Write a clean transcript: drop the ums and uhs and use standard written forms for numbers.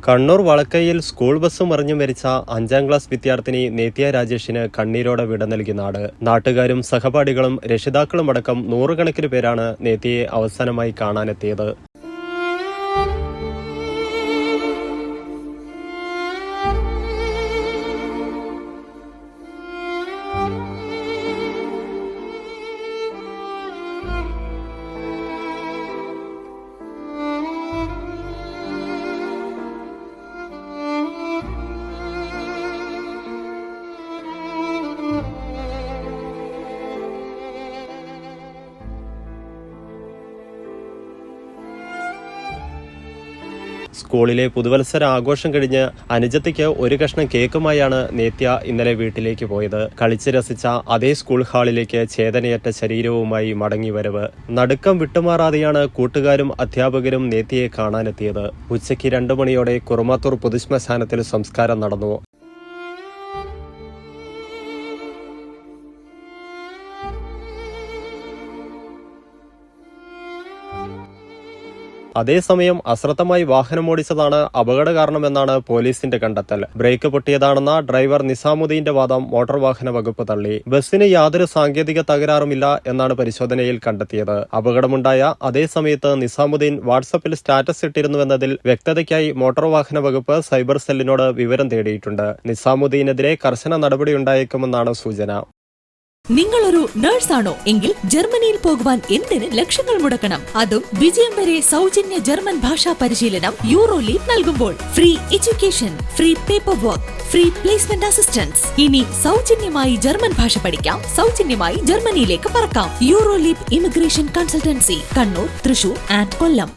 Kannur വളക്കയിൽ school bus മറിഞ്ഞു മരിച്ച 5ാം class വിദ്യാർത്ഥിനി നേത്യ രാജേഷിന് കണ്ണീരോടെ വിട നൽകി നാട്. നാട്ടുകാരും സഹപാഠികളും രക്ഷിതാക്കളുമടക്കം നൂറുകണക്കിന് പേരാണ് നേത്യയെ അവസാനമായി കാണാനെത്തിയത്. സ്കൂളിലെ പുതുവത്സര ആഘോഷം കഴിഞ്ഞ് അനുജത്തിക്ക് ഒരു കഷ്ണം കേക്കുമായാണ് നേത്യ ഇന്നലെ വീട്ടിലേക്ക് പോയത്. കളിച്ച് രസിച്ച അതേ സ്കൂൾ ഹാളിലേക്ക് ചേതനയറ്റ ശരീരവുമായി മടങ്ങിവരവ്. നടുക്കം വിട്ടുമാറാതെയാണ് കൂട്ടുകാരും അധ്യാപകരും നേത്യയെ കാണാനെത്തിയത്. ഉച്ചയ്ക്ക് 2 മണിയോടെ കുറുമാത്തൂർ പൊതുശ്മശാനത്തിൽ സംസ്കാരം നടന്നു. അതേസമയം അശ്രദ്ധമായി വാഹനമോടിച്ചതാണ് അപകട കാരണമെന്നാണ് പോലീസിന്റെ കണ്ടെത്തൽ. ബ്രേക്ക് പൊട്ടിയതാണെന്ന ഡ്രൈവർ നിസാമുദ്ദീന്റെ വാദം മോട്ടോർ വാഹന വകുപ്പ് തള്ളി. ബസ്സിന് യാതൊരു സാങ്കേതിക തകരാറുമില്ല എന്നാണ് പരിശോധനയിൽ കണ്ടെത്തിയത്. അപകടമുണ്ടായ അതേ സമയത്ത് നിസാമുദ്ദീൻ വാട്സപ്പിൽ സ്റ്റാറ്റസ് ഇട്ടിരുന്നുവെന്നതിൽ വ്യക്തതയ്ക്കായി മോട്ടോർ വാഹന വകുപ്പ് സൈബർ സെല്ലിനോട് വിവരം തേടിയിട്ടുണ്ട്. നിസാമുദ്ദീനെതിരെ കർശന നടപടിയുണ്ടായേക്കുമെന്നാണ് സൂചന. നിങ്ങളൊരു നഴ്സാണോ എങ്കിൽ ജർമ്മനിയിൽ പോകുവാൻ എന്തിന് ലക്ഷങ്ങൾ മുടക്കണം? അതും വിജയം വരെ സൗജന്യ ജർമ്മൻ ഭാഷാ പരിശീലനം യൂറോലീപ് നൽകുമ്പോൾ. Free education, free paper work, free placement assistance. ഇനി സൗജന്യമായി ജർമ്മൻ ഭാഷ പഠിക്കാം, സൗജന്യമായി ജർമ്മനിയിലേക്ക് പറക്കാം. Euroleap immigration consultancy, Kannur, Thrissur and Kollam.